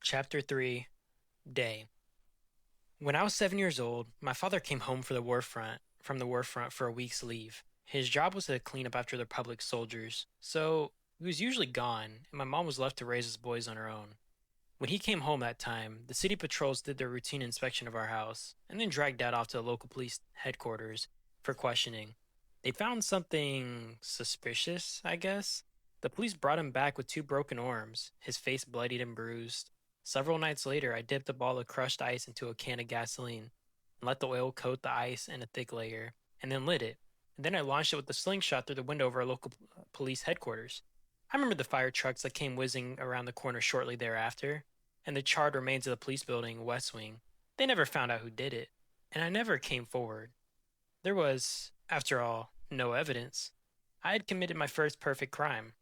Chapter 3 Day. When I was 7 years old, my father came home from the war front for a week's leave. His job was to clean up after the public soldiers, so he was usually gone, and my mom was left to raise his boys on her own. When he came home that time, the city patrols did their routine inspection of our house, and then dragged Dad off to the local police headquarters for questioning. They found something suspicious, I guess. The police brought him back with two broken arms, his face bloodied and bruised. Several nights later, I dipped a ball of crushed ice into a can of gasoline, and let the oil coat the ice in a thick layer, and then lit it. And then I launched it with the slingshot through the window of our local police headquarters. I remember the fire trucks that came whizzing around the corner shortly thereafter, and the charred remains of the police building, West Wing. They never found out who did it, and I never came forward. There was, after all, no evidence. I had committed my first perfect crime.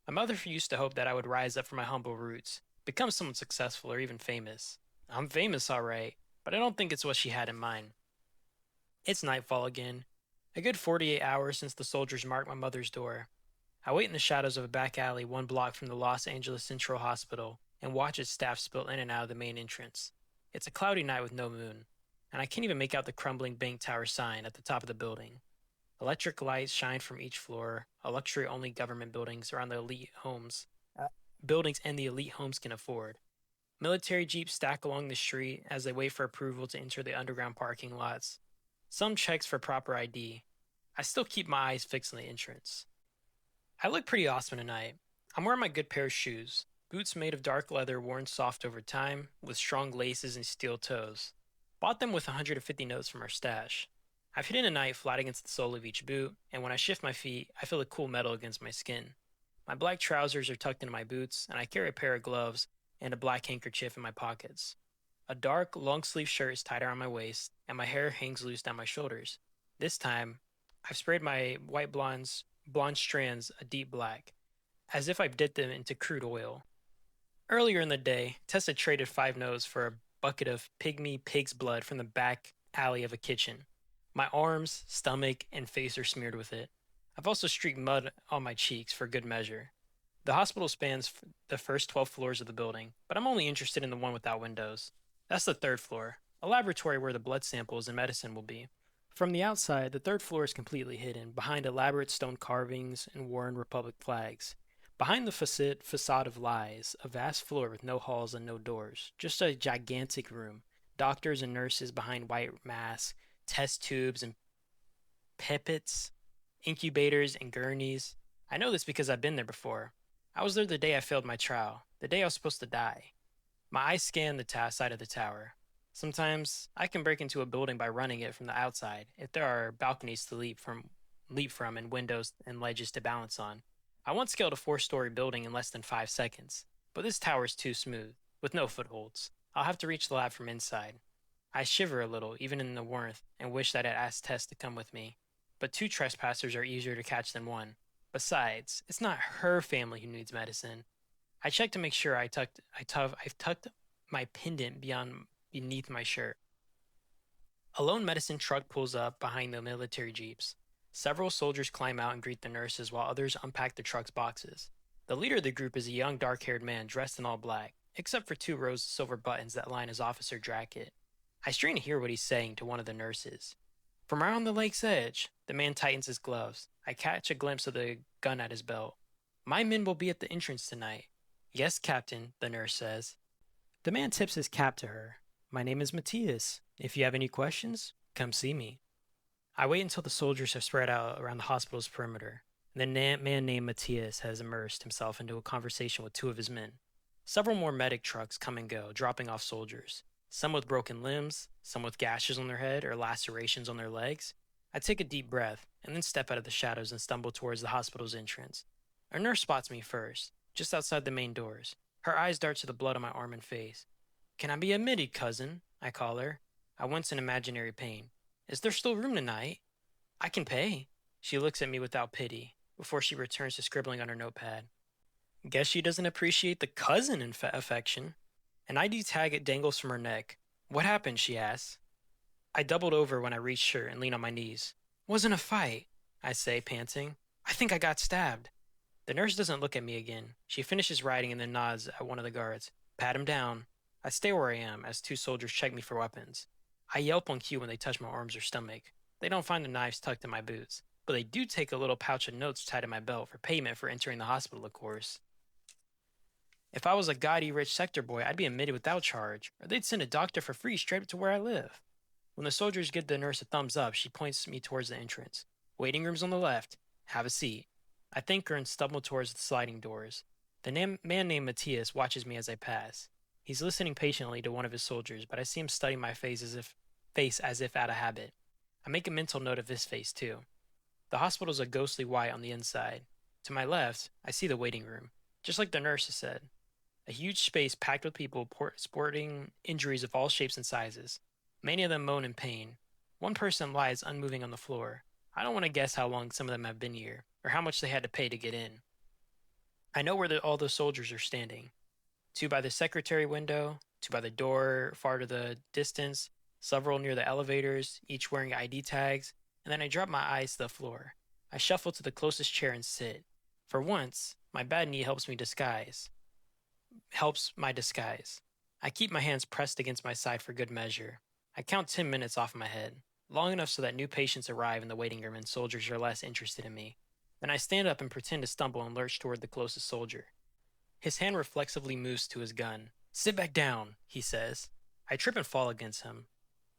My mother used to hope that I would rise up from my humble roots, become someone successful or even famous. I'm famous, all right, but I don't think it's what she had in mind. It's nightfall again. A good 48 hours since the soldiers marked my mother's door. I wait in the shadows of a back alley 1 block from the Los Angeles Central Hospital and watch its staff spill in and out of the main entrance. It's a cloudy night with no moon, and I can't even make out the crumbling bank tower sign at the top of the building. Electric lights shine from each floor, a luxury only government buildings around the elite homes, buildings and the elite homes can afford. Military jeeps stack along the street as they wait for approval to enter the underground parking lots. Some checks for proper ID. I still keep my eyes fixed on the entrance. I look pretty awesome tonight. I'm wearing my good pair of shoes, boots made of dark leather worn soft over time, with strong laces and steel toes. Bought them with 150 notes from our stash. I've hidden a knife flat against the sole of each boot, and when I shift my feet, I feel the cool metal against my skin. My black trousers are tucked into my boots, and I carry a pair of gloves and a black handkerchief in my pockets. A dark, long sleeved shirt is tied around my waist, and my hair hangs loose down my shoulders. This time, I've sprayed my blonde strands a deep black, as if I've dipped them into crude oil. Earlier in the day, Tessa traded 5 notes for a bucket of pygmy pig's blood from the back alley of a kitchen. My arms, stomach, and face are smeared with it. I've also streaked mud on my cheeks for good measure. The hospital spans the first 12 floors of the building, but I'm only interested in the one without windows. That's the third floor, a laboratory where the blood samples and medicine will be. From the outside, the third floor is completely hidden behind elaborate stone carvings and worn Republic flags. Behind the facade of lies, a vast floor with no halls and no doors, just a gigantic room. Doctors and nurses behind white masks, test tubes and pipettes, incubators and gurneys. I know this because I've been there before. I was there the day I failed my trial, the day I was supposed to die. My eyes scan the side of the tower. Sometimes I can break into a building by running it from the outside if there are balconies to leap from and windows and ledges to balance on. I once scaled a 4-story building in less than 5 seconds, but this tower is too smooth, with no footholds. I'll have to reach the lab from inside. I shiver a little, even in the warmth, and wish that I'd asked Tess to come with me. But 2 trespassers are easier to catch than one. Besides, it's not her family who needs medicine. I check to make sure I've tucked my pendant beneath my shirt. A lone medicine truck pulls up behind the military jeeps. Several soldiers climb out and greet the nurses while others unpack the truck's boxes. The leader of the group is a young dark-haired man dressed in all black, except for 2 rows of silver buttons that line his officer jacket. I strain to hear what he's saying to one of the nurses. From around the lake's edge, the man tightens his gloves. I catch a glimpse of the gun at his belt. My men will be at the entrance tonight. Yes, Captain, the nurse says. The man tips his cap to her. My name is Matthias. If you have any questions, come see me. I wait until the soldiers have spread out around the hospital's perimeter. The man named Matthias has immersed himself into a conversation with 2 of his men. Several more medic trucks come and go, dropping off soldiers. Some with broken limbs, some with gashes on their head or lacerations on their legs. I take a deep breath and then step out of the shadows and stumble towards the hospital's entrance. A nurse spots me first, just outside the main doors. Her eyes dart to the blood on my arm and face. Can I be admitted, cousin? I call her. I wince in imaginary pain. Is there still room tonight? I can pay. She looks at me without pity, before she returns to scribbling on her notepad. Guess she doesn't appreciate the cousin affection. An ID tag it dangles from her neck. What happened? She asks. I doubled over when I reached her and lean on my knees. Wasn't a fight, I say, panting. I think I got stabbed. The nurse doesn't look at me again. She finishes writing and then nods at one of the guards. Pat him down. I stay where I am as two soldiers check me for weapons. I yelp on cue when they touch my arms or stomach. They don't find the knives tucked in my boots, but they do take a little pouch of notes tied in my belt for payment for entering the hospital, of course. If I was a gaudy rich sector boy, I'd be admitted without charge, or they'd send a doctor for free straight up to where I live. When the soldiers give the nurse a thumbs up, she points me towards the entrance. Waiting room's on the left. Have a seat. I thank her and stumble towards the sliding doors. The man named Matthias watches me as I pass. He's listening patiently to one of his soldiers, but I see him studying my face as if out of habit. I make a mental note of his face too. The hospital's a ghostly white on the inside. To my left, I see the waiting room, just like the nurse has said. A huge space packed with people sporting injuries of all shapes and sizes. Many of them moan in pain. One person lies unmoving on the floor. I don't want to guess how long some of them have been here, or how much they had to pay to get in. I know where all the soldiers are standing. Two by the secretary window, two by the door far to the distance, several near the elevators, each wearing ID tags, and then I drop my eyes to the floor. I shuffle to the closest chair and sit. For once, my bad knee helps my disguise. I keep my hands pressed against my side for good measure. I count 10 minutes off my head, long enough so that new patients arrive in the waiting room and soldiers are less interested in me. Then I stand up and pretend to stumble and lurch toward the closest soldier. His hand reflexively moves to his gun. Sit back down, he says. I trip and fall against him.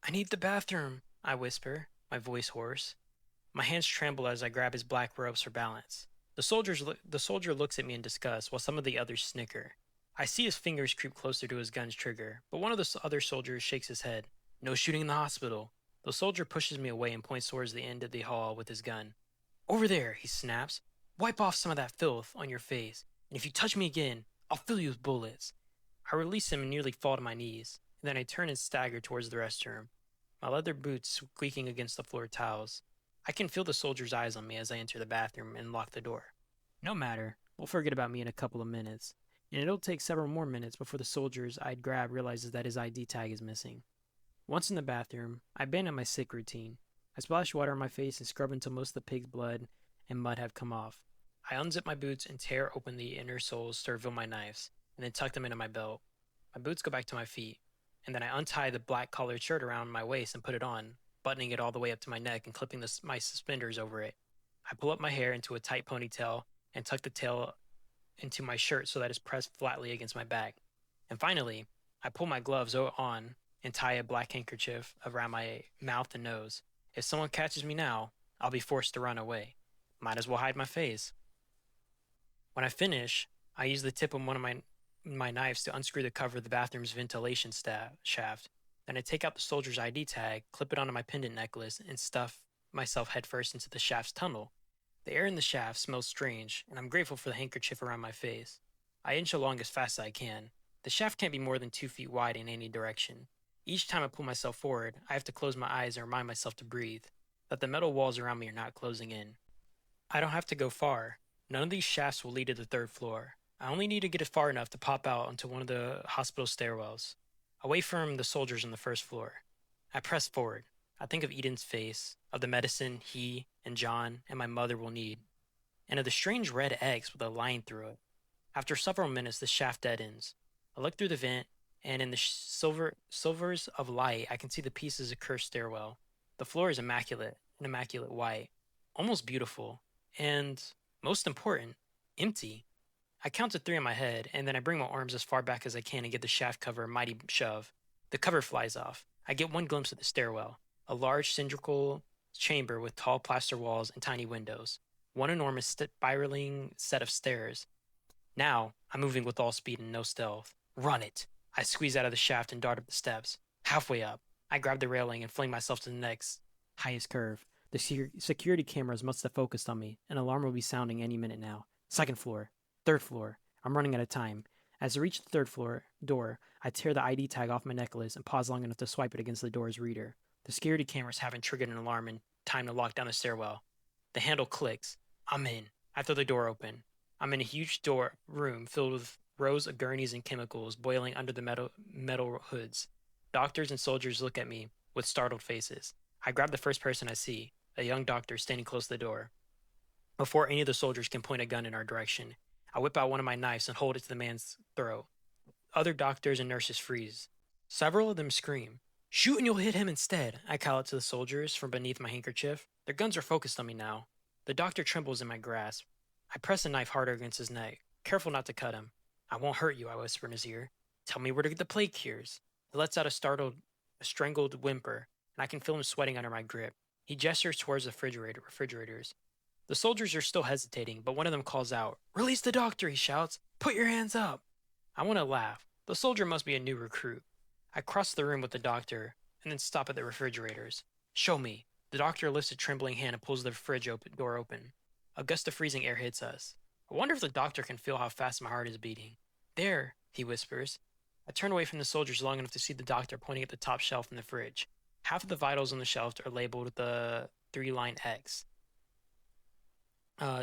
I need the bathroom, I whisper, my voice hoarse. My hands tremble as I grab his black robes for balance. The soldier looks at me in disgust while some of the others snicker. I see his fingers creep closer to his gun's trigger, but one of the other soldiers shakes his head. No shooting in the hospital. The soldier pushes me away and points towards the end of the hall with his gun. Over there, he snaps. Wipe off some of that filth on your face, and if you touch me again, I'll fill you with bullets. I release him and nearly fall to my knees, and then I turn and stagger towards the restroom, my leather boots squeaking against the floor tiles. I can feel the soldier's eyes on me as I enter the bathroom and lock the door. No matter, we'll forget about me in a couple of minutes, and it'll take several more minutes before the soldiers I'd grab realizes that his ID tag is missing. Once in the bathroom, I abandon my sick routine. I splash water on my face and scrub until most of the pig's blood and mud have come off. I unzip my boots and tear open the inner soles to reveal my knives, and then tuck them into my belt. My boots go back to my feet, and then I untie the black collared shirt around my waist and put it on, buttoning it all the way up to my neck and clipping my suspenders over it. I pull up my hair into a tight ponytail and tuck the tail into my shirt so that it's pressed flatly against my back. And finally, I pull my gloves on and tie a black handkerchief around my mouth and nose. If someone catches me now, I'll be forced to run away. Might as well hide my face. When I finish, I use the tip of one of my knives to unscrew the cover of the bathroom's ventilation shaft. Then I take out the soldier's ID tag, clip it onto my pendant necklace, and stuff myself headfirst into the shaft's tunnel. The air in the shaft smells strange, and I'm grateful for the handkerchief around my face. I inch along as fast as I can. The shaft can't be more than 2 feet wide in any direction. Each time I pull myself forward, I have to close my eyes and remind myself to breathe, that the metal walls around me are not closing in. I don't have to go far. None of these shafts will lead to the third floor. I only need to get it far enough to pop out onto one of the hospital stairwells, away from the soldiers on the first floor. I press forward. I think of Eden's face, of the medicine he and John and my mother will need, and of the strange red eggs with a line through it. After several minutes, the shaft dead ends. I look through the vent, and in the silvers of light, I can see the pieces of cursed stairwell. The floor is immaculate, an immaculate white, almost beautiful, and, most important, empty. I count to 3 in my head, and then I bring my arms as far back as I can and give the shaft cover a mighty shove. The cover flies off. I get one glimpse of the stairwell, a large cylindrical chamber with tall plaster walls and tiny windows. One enormous spiraling set of stairs. Now, I'm moving with all speed and no stealth. Run it! I squeeze out of the shaft and dart up the steps. Halfway up, I grab the railing and fling myself to the next highest curve. The security cameras must have focused on me. An alarm will be sounding any minute now. Second floor. Third floor. I'm running out of time. As I reach the third floor door, I tear the ID tag off my necklace and pause long enough to swipe it against the door's reader. The security cameras haven't triggered an alarm in time to lock down the stairwell. The handle clicks. I'm in. I throw the door open. I'm in a huge room filled with rows of gurneys and chemicals boiling under the metal hoods. Doctors and soldiers look at me with startled faces. I grab the first person I see, a young doctor standing close to the door. Before any of the soldiers can point a gun in our direction, I whip out one of my knives and hold it to the man's throat. other doctors and nurses freeze. Several of them scream. Shoot and you'll hit him instead, I call out to the soldiers from beneath my handkerchief. Their guns are focused on me now. The doctor trembles in my grasp. I press the knife harder against his neck, careful not to cut him. I won't hurt you, I whisper in his ear. Tell me where to get the plague cures. He lets out a strangled whimper, and I can feel him sweating under my grip. He gestures towards the refrigerators. The soldiers are still hesitating, but one of them calls out, Release the doctor, he shouts. Put your hands up. I want to laugh. The soldier must be a new recruit. I cross the room with the doctor and then stop at the refrigerators. Show me. The doctor lifts a trembling hand and pulls the door open. A gust of freezing air hits us. I wonder if the doctor can feel how fast my heart is beating. There, he whispers. I turn away from the soldiers long enough to see the doctor pointing at the top shelf in the fridge. Half of the vitals on the shelf are labeled with the three-line X.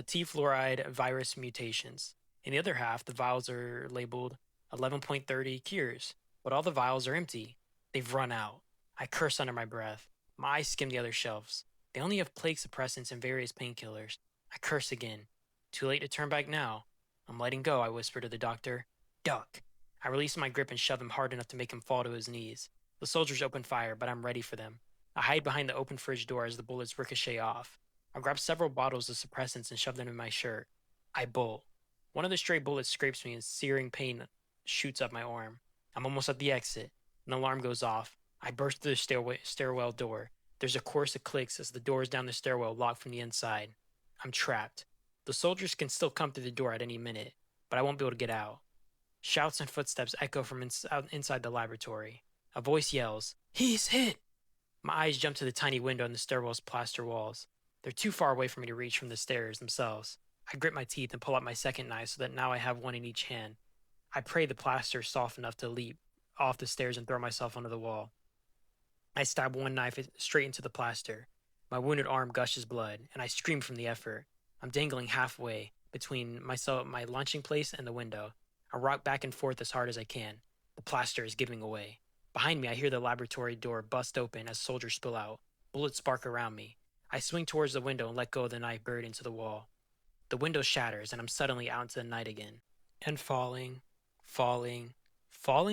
T fluoride virus mutations. In the other half, the vials are labeled 11.30 cures, but all the vials are empty. They've run out. I curse under my breath. My eyes skim the other shelves. They only have plague suppressants and various painkillers. I curse again. Too late to turn back now. I'm letting go, I whisper to the doctor. Duck. I release my grip and shove him hard enough to make him fall to his knees. The soldiers open fire, but I'm ready for them. I hide behind the open fridge door as the bullets ricochet off. I grab several bottles of suppressants and shove them in my shirt. I bolt. One of the stray bullets scrapes me and searing pain shoots up my arm. I'm almost at the exit. An alarm goes off. I burst through the stairwell door. There's a chorus of clicks as the doors down the stairwell lock from the inside. I'm trapped. The soldiers can still come through the door at any minute, but I won't be able to get out. Shouts and footsteps echo from inside the laboratory. A voice yells, He's hit! My eyes jump to the tiny window in the stairwell's plaster walls. They're too far away for me to reach from the stairs themselves. I grip my teeth and pull out my second knife so that now I have one in each hand. I pray the plaster is soft enough to leap off the stairs and throw myself onto the wall. I stab one knife straight into the plaster. My wounded arm gushes blood, and I scream from the effort. I'm dangling halfway between my launching place and the window. I rock back and forth as hard as I can. The plaster is giving away. Behind me, I hear the laboratory door bust open as soldiers spill out. Bullets spark around me. I swing towards the window and let go of the knife buried into the wall. The window shatters, and I'm suddenly out into the night again. And falling, falling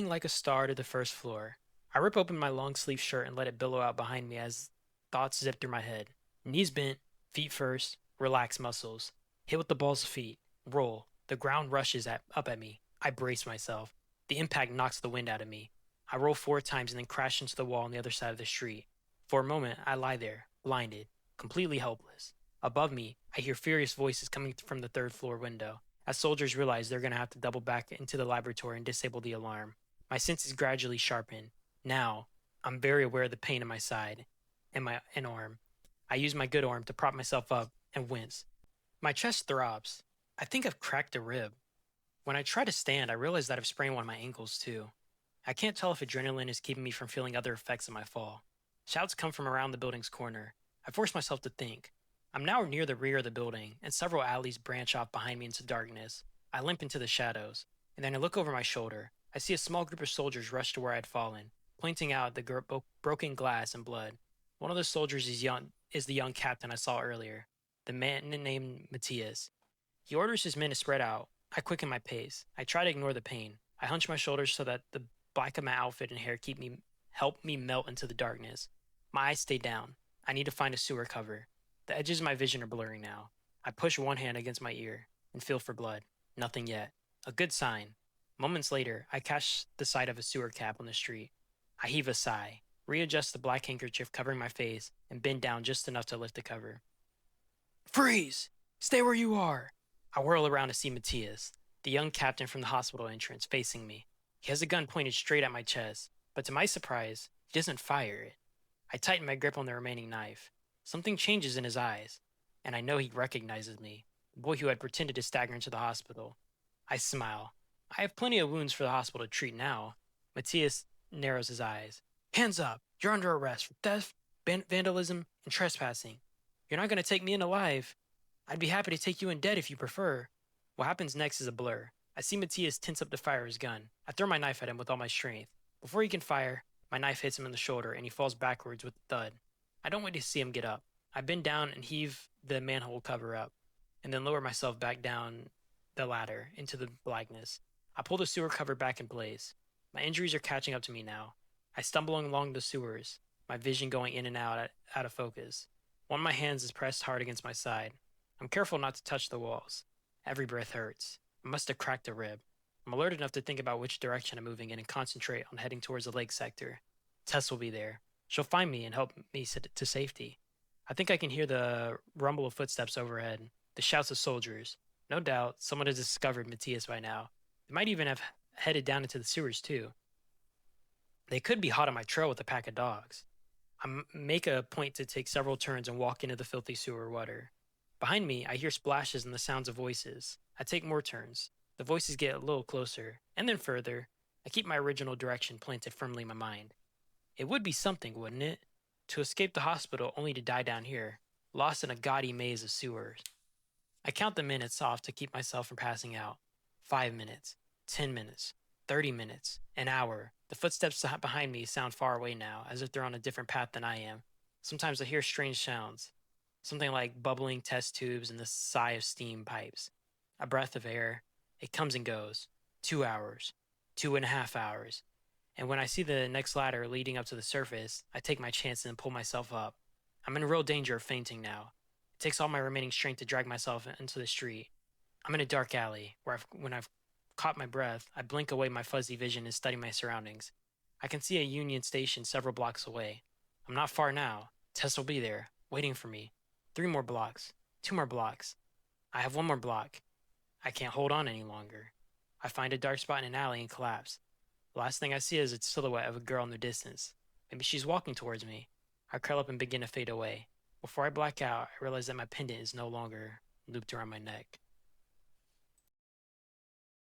like a star to the first floor. I rip open my long-sleeved shirt and let it billow out behind me as thoughts zip through my head. Knees bent, feet first, relaxed muscles. Hit with the balls of feet. Roll. The ground rushes up at me. I brace myself. The impact knocks the wind out of me. I roll 4 times and then crash into the wall on the other side of the street. For a moment, I lie there, blinded, completely helpless. Above me, I hear furious voices coming from the 3rd floor window, as soldiers realize they're going to have to double back into the laboratory and disable the alarm. My senses gradually sharpen. Now, I'm very aware of the pain in my side and my arm. I use my good arm to prop myself up and wince. My chest throbs. I think I've cracked a rib. When I try to stand, I realize that I've sprained one of my ankles too. I can't tell if adrenaline is keeping me from feeling other effects of my fall. Shouts come from around the building's corner. I force myself to think. I'm now near the rear of the building, and several alleys branch off behind me into darkness. I limp into the shadows, and then I look over my shoulder. I see a small group of soldiers rush to where I had fallen, pointing out at the broken glass and blood. One of the soldiers is the young captain I saw earlier, the man named Matthias. He orders his men to spread out. I quicken my pace. I try to ignore the pain. I hunch my shoulders so that the black of my outfit and hair help me melt into the darkness. My eyes stay down. I need to find a sewer cover. The edges of my vision are blurry now. I push one hand against my ear and feel for blood. Nothing yet. A good sign. Moments later, I catch the sight of a sewer cap on the street. I heave a sigh, readjust the black handkerchief covering my face, and bend down just enough to lift the cover. Freeze! Stay where you are! I whirl around to see Matthias, the young captain from the hospital entrance, facing me. He has a gun pointed straight at my chest, but to my surprise, he doesn't fire it. I tighten my grip on the remaining knife. Something changes in his eyes, and I know he recognizes me, the boy who had pretended to stagger into the hospital. I smile. I have plenty of wounds for the hospital to treat now. Matthias narrows his eyes. Hands up! You're under arrest for theft, vandalism, and trespassing. You're not going to take me in alive. I'd be happy to take you in dead if you prefer. What happens next is a blur. I see Matthias tense up to fire his gun. I throw my knife at him with all my strength. Before he can fire, my knife hits him in the shoulder and he falls backwards with a thud. I don't wait to see him get up. I bend down and heave the manhole cover up, and then lower myself back down the ladder into the blackness. I pull the sewer cover back in place. My injuries are catching up to me now. I stumble along the sewers, my vision going in and out of focus. One of my hands is pressed hard against my side. I'm careful not to touch the walls. Every breath hurts. I must have cracked a rib. I'm alert enough to think about which direction I'm moving in and concentrate on heading towards the lake sector. Tess will be there. She'll find me and help me to safety. I think I can hear the rumble of footsteps overhead, the shouts of soldiers. No doubt, someone has discovered Matthias by now. They might even have headed down into the sewers, too. They could be hot on my trail with a pack of dogs. Make a point to take several turns and walk into the filthy sewer water. Behind me, I hear splashes and the sounds of voices. I take more turns. The voices get a little closer, and then further. I keep my original direction planted firmly in my mind. It would be something, wouldn't it? To escape the hospital only to die down here, lost in a gaudy maze of sewers. I count the minutes off to keep myself from passing out. 5 minutes, 10 minutes, 30 minutes, an hour. The footsteps behind me sound far away now, as if they're on a different path than I am. Sometimes I hear strange sounds, something like bubbling test tubes and the sigh of steam pipes. A breath of air. It comes and goes. 2 hours, 2.5 hours. And when I see the next ladder leading up to the surface, I take my chances and pull myself up. I'm in real danger of fainting now. It takes all my remaining strength to drag myself into the street. I'm in a dark alley where when I've caught my breath, I blink away my fuzzy vision and study my surroundings. I can see a Union Station several blocks away. I'm not far now. Tess will be there, waiting for me. 3 more blocks. 2 more blocks. I have 1 more block. I can't hold on any longer. I find a dark spot in an alley and collapse. The last thing I see is a silhouette of a girl in the distance. Maybe she's walking towards me. I curl up and begin to fade away. Before I black out, I realize that my pendant is no longer looped around my neck.